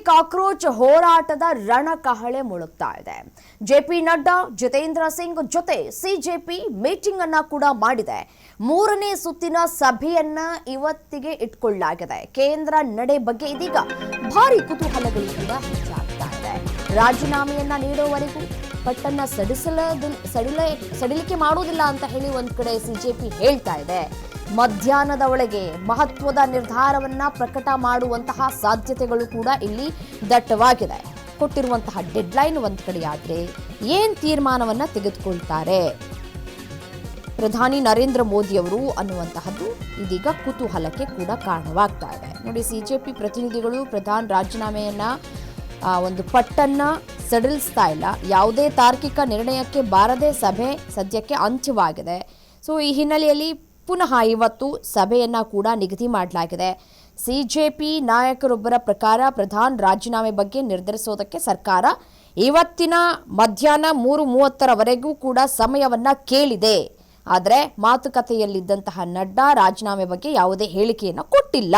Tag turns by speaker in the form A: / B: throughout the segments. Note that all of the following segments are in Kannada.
A: ಕಾಕ್ರೋಚ್ ಹೋರಾಟದ ರಣಕಹಳೆ ಮುಳುಗ್ತಾ ಇದೆ. ಜೆಪಿ ನಡ್ಡಾ, ಜಿತೇಂದ್ರ ಸಿಂಗ್ ಜೊತೆ ಸಿಜೆಪಿ ಮೀಟಿಂಗ್ ಅನ್ನ ಕೂಡ ಮಾಡಿದೆ. ಮೂರನೇ ಸುತ್ತಿನ ಸಭೆಯನ್ನ ಇವತ್ತಿಗೆ ಇಟ್ಕೊಳ್ಳಲಾಗಿದೆ. ಕೇಂದ್ರ ನಡೆ ಬಗ್ಗೆ ಇದೀಗ ಭಾರಿ ಕುತೂಹಲಗಳು ಕೂಡ ಹೆಚ್ಚಾಗ್ತಾ ಇದೆ. ರಾಜೀನಾಮೆಯನ್ನ ನೀಡುವವರೆಗೂ ಪಟ್ಟನ್ನ ಸಡಿಲಿಕೆ ಮಾಡೋದಿಲ್ಲ ಅಂತ ಹೇಳಿ ಒಂದ್ ಕಡೆ ಸಿಜೆಪಿ ಹೇಳ್ತಾ ಇದೆ. ಮಧ್ಯಾಹ್ನದ ಒಳಗೆ ಮಹತ್ವದ ನಿರ್ಧಾರವನ್ನ ಪ್ರಕಟ ಮಾಡುವಂತಹ ಸಾಧ್ಯತೆಗಳು ಕೂಡ ಇಲ್ಲಿ ದಟ್ಟವಾಗಿದೆ. ಕೊಟ್ಟಿರುವಂತಹ ಡೆಡ್ಲೈನ್ ಒಂದ್ ಕಡೆ ಆದ್ರೆ ಏನ್ ತೀರ್ಮಾನವನ್ನ ತೆಗೆದುಕೊಳ್ತಾರೆ ಪ್ರಧಾನಿ ನರೇಂದ್ರ ಮೋದಿ ಅವರು ಅನ್ನುವಂತಹದ್ದು ಇದೀಗ ಕುತೂಹಲಕ್ಕೆ ಕೂಡ ಕಾರಣವಾಗ್ತಾ ಇದೆ. ನೋಡಿ, ಸಿಜೆಪಿ ಪ್ರತಿನಿಧಿಗಳು ಪ್ರಧಾನಿ ರಾಜೀನಾಮೆಯನ್ನ ಒಂದು ಪಟ್ಟನ್ನ ಸಡಿಲಿಸ್ತಾ ಇಲ್ಲ. ಯಾವುದೇ ತಾರ್ಕಿಕ ನಿರ್ಣಯಕ್ಕೆ ಬಾರದೆ ಸಭೆ ಸದ್ಯಕ್ಕೆ ಅಂತ್ಯವಾಗಿದೆ. ಸೊ ಈ ಹಿನ್ನೆಲೆಯಲ್ಲಿ ಪುನಃ ಇವತ್ತು ಸಭೆಯನ್ನ ಕೂಡ ನಿಗದಿ ಮಾಡಲಾಗಿದೆ. ಸಿಜೆಪಿ ನಾಯಕರೊಬ್ಬರ ಪ್ರಕಾರ ಪ್ರಧಾನಿ ರಾಜೀನಾಮೆ ಬಗ್ಗೆ ನಿರ್ಧರಿಸೋದಕ್ಕೆ ಸರ್ಕಾರ ಇವತ್ತಿನ ಮಧ್ಯಾಹ್ನ 3:30 ಕೂಡ ಸಮಯವನ್ನ ಕೇಳಿದೆ. ಆದರೆ ಮಾತುಕತೆಯಲ್ಲಿದ್ದಂತಹ ನಡ್ಡಾ ರಾಜೀನಾಮೆ ಬಗ್ಗೆ ಯಾವುದೇ ಹೇಳಿಕೆಯನ್ನು ಕೊಟ್ಟಿಲ್ಲ.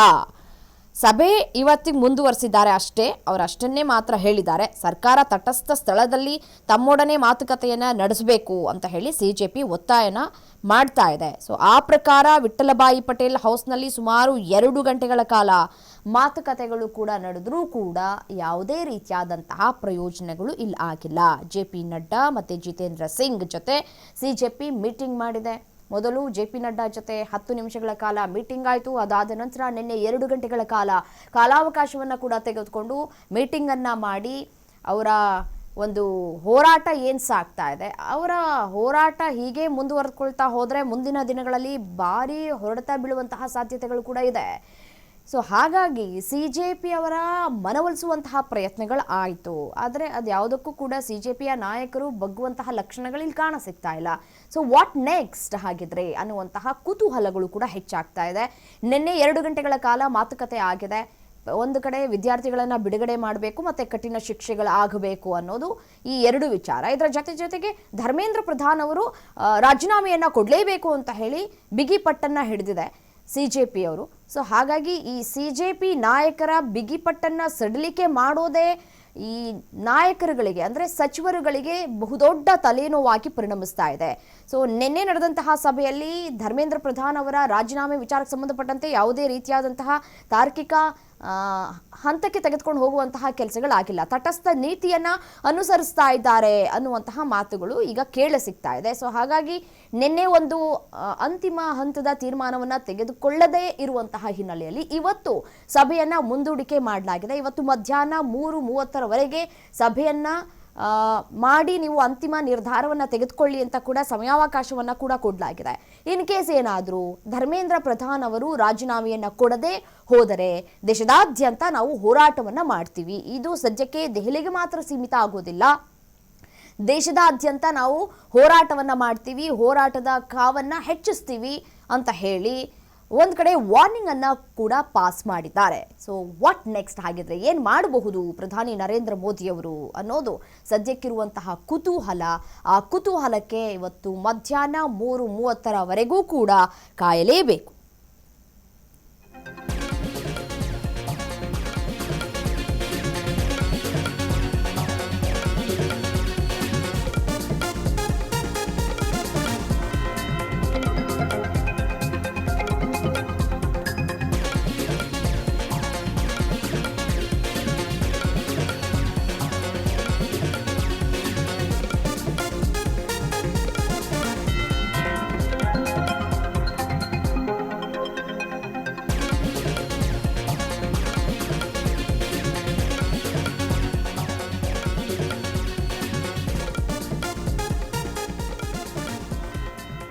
A: ಸಭೆ ಇವತ್ತಿಗೆ ಮುಂದುವರೆಸಿದ್ದಾರೆ ಅಷ್ಟೇ, ಅವರಷ್ಟನ್ನೇ ಮಾತ್ರ ಹೇಳಿದ್ದಾರೆ. ಸರ್ಕಾರ ತಟಸ್ಥ ಸ್ಥಳದಲ್ಲಿ ತಮ್ಮೊಡನೆ ಮಾತುಕತೆಯನ್ನು ನಡೆಸಬೇಕು ಅಂತ ಹೇಳಿ ಸಿಜೆಪಿ ಒತ್ತಾಯನ ಮಾಡ್ತಾ ಇದೆ. ಸೊ ಆ ಪ್ರಕಾರ ವಿಠ್ಠಲಭಾಯಿ ಪಟೇಲ್ ಹೌಸ್ನಲ್ಲಿ ಸುಮಾರು 2 ಗಂಟೆಗಳ ಕಾಲ ಮಾತುಕತೆಗಳು ಕೂಡ ನಡೆದರೂ ಕೂಡ ಯಾವುದೇ ರೀತಿಯಾದಂತಹ ಪ್ರಯೋಜನಗಳು ಇಲ್ಲಿ ಆಗಿಲ್ಲ. ಜೆಪಿ ನಡ್ಡಾ ಮತ್ತು ಜಿತೇಂದ್ರ ಸಿಂಗ್ ಜೊತೆ ಸಿಜೆಪಿ ಮೀಟಿಂಗ್ ಮಾಡಿದೆ. ಮೊದಲು ಜೆಪಿ ನಡ್ಡಾ ಜೊತೆ 10 ನಿಮಿಷಗಳ ಕಾಲ ಮೀಟಿಂಗ್ ಆಯಿತು. ಅದಾದ ನಂತರ ನಿನ್ನೆ 2 ಗಂಟೆಗಳ ಕಾಲಾವಕಾಶವನ್ನು ಕೂಡ ತೆಗೆದುಕೊಂಡು ಮೀಟಿಂಗನ್ನು ಮಾಡಿ ಅವರ ಒಂದು ಹೋರಾಟ ಏನು ಸಾಗ್ತಾ ಇದೆ, ಅವರ ಹೋರಾಟ ಹೀಗೆ ಮುಂದುವರೆದುಕೊಳ್ತಾ ಹೋದರೆ ಮುಂದಿನ ದಿನಗಳಲ್ಲಿ ಭಾರಿ ಹೊಡೆತ ಬೀಳುವಂತಹ ಸಾಧ್ಯತೆಗಳು ಕೂಡ ಇದೆ. ಸೊ ಹಾಗಾಗಿ ಸಿಜೆಪಿ ಅವರ ಮನವೊಲಿಸುವಂತಹ ಪ್ರಯತ್ನಗಳು ಆಯಿತು. ಆದರೆ ಅದು ಯಾವುದಕ್ಕೂ ಕೂಡ ಸಿಜೆಪಿಯ ನಾಯಕರು ಬಗ್ಗುವಂತಹ ಲಕ್ಷಣಗಳು ಇಲ್ಲಿ ಕಾಣ ಸಿಗ್ತಾ ಇಲ್ಲ. ಸೊ ವಾಟ್ ನೆಕ್ಸ್ಟ್ ಹಾಗಿದ್ರೆ ಅನ್ನುವಂತಹ ಕುತೂಹಲಗಳು ಕೂಡ ಹೆಚ್ಚಾಗ್ತಾ ಇದೆ. ನಿನ್ನೆ 2 ಗಂಟೆಗಳ ಕಾಲ ಮಾತುಕತೆ ಆಗಿದೆ. ಒಂದು ಕಡೆ ವಿದ್ಯಾರ್ಥಿಗಳನ್ನು ಬಿಡುಗಡೆ ಮಾಡಬೇಕು ಮತ್ತು ಕಠಿಣ ಶಿಕ್ಷೆಗಳಾಗಬೇಕು ಅನ್ನೋದು ಈ 2 ವಿಚಾರ. ಇದರ ಜೊತೆಗೆ ಧರ್ಮೇಂದ್ರ ಪ್ರಧಾನ್ ಅವರು ರಾಜೀನಾಮೆಯನ್ನು ಕೊಡಲೇಬೇಕು ಅಂತ ಹೇಳಿ ಬಿಗಿ ಪಟ್ಟನ್ನು ಹಿಡಿದಿದೆ ಸಿಜೆಪಿ ಅವರು. ಸೊ ಹಾಗಾಗಿ ಈ ಸಿಜೆಪಿ ನಾಯಕರ ಬಿಗಿಪಟ್ಟನ್ನು ಸಡಿಲಿಕೆ ಮಾಡೋದೇ ಈ ನಾಯಕರುಗಳಿಗೆ ಅಂದರೆ ಸಚಿವರುಗಳಿಗೆ ಬಹುದೊಡ್ಡ ತಲೆನೋವಾಗಿ ಪರಿಣಮಿಸ್ತಾ ಇದೆ. ಸೊ ನಿನ್ನೆ ನಡೆದಂತಹ ಸಭೆಯಲ್ಲಿ ಧರ್ಮೇಂದ್ರ ಪ್ರಧಾನ್ ಅವರ ರಾಜೀನಾಮೆ ವಿಚಾರಕ್ಕೆ ಸಂಬಂಧಪಟ್ಟಂತೆ ಯಾವುದೇ ರೀತಿಯಾದಂತಹ ತಾರ್ಕಿಕ ಹಂತಕ್ಕೆ ತೆಗೆದುಕೊಂಡು ಹೋಗುವಂತಹ ಕೆಲಸಗಳಾಗಿಲ್ಲ. ತಟಸ್ಥ ನೀತಿಯನ್ನ ಅನುಸರಿಸ್ತಾ ಇದ್ದಾರೆ ಅನ್ನುವಂತಹ ಮಾತುಗಳು ಈಗ ಕೇಳ ಸಿಗ್ತಾ ಇದೆ. ಸೊ ಹಾಗಾಗಿ ನಿನ್ನೆ ಒಂದು ಅಂತಿಮ ಹಂತದ ತೀರ್ಮಾನವನ್ನ ತೆಗೆದುಕೊಳ್ಳದೇ ಇರುವಂತಹ ಹಿನ್ನೆಲೆಯಲ್ಲಿ ಇವತ್ತು ಸಭೆಯನ್ನ ಮುಂದೂಡಿಕೆ ಮಾಡಲಾಗಿದೆ. ಇವತ್ತು ಮಧ್ಯಾಹ್ನ 3:30 ಸಭೆಯನ್ನ ಮಾಡಿ ನೀವು ಅಂತಿಮ ನಿರ್ಧಾರವನ್ನು ತೆಗೆದುಕೊಳ್ಳಿ ಅಂತ ಕೂಡ ಸಮಯಾವಕಾಶವನ್ನು ಕೂಡ ಕೊಡಲಾಗಿದೆ. ಇನ್ ಕೇಸ್ ಏನಾದರೂ ಧರ್ಮೇಂದ್ರ ಪ್ರಧಾನ್ ಅವರು ರಾಜೀನಾಮೆಯನ್ನು ಕೊಡದೆ ಹೋದರೆ ದೇಶದಾದ್ಯಂತ ನಾವು ಹೋರಾಟವನ್ನು ಮಾಡ್ತೀವಿ. ಇದು ಸದ್ಯಕ್ಕೆ ದೆಹಲಿಗೆ ಮಾತ್ರ ಸೀಮಿತ ಆಗೋದಿಲ್ಲ. ದೇಶದಾದ್ಯಂತ ನಾವು ಹೋರಾಟವನ್ನು ಮಾಡ್ತೀವಿ, ಹೋರಾಟದ ಕಾವನ್ನು ಹೆಚ್ಚಿಸ್ತೀವಿ ಅಂತ ಹೇಳಿ ಒಂದು ಕಡೆ ವಾರ್ನಿಂಗ್ ಅನ್ನ ಕೂಡ ಪಾಸ್ ಮಾಡಿದ್ದಾರೆ. ಸೊ ವಾಟ್ ನೆಕ್ಸ್ಟ್ ಹಾಗಿದ್ರೆ ಏನು ಮಾಡಬಹುದು ಪ್ರಧಾನಿ ನರೇಂದ್ರ ಮೋದಿ ಅವರು ಅನ್ನೋದು ಸದ್ಯಕ್ಕಿರುವಂತಹ ಕುತೂಹಲ. ಆ ಕುತೂಹಲಕ್ಕೆ ಇವತ್ತು ಮಧ್ಯಾಹ್ನ 3:30 ಕೂಡ ಕಾಯಲೇಬೇಕು.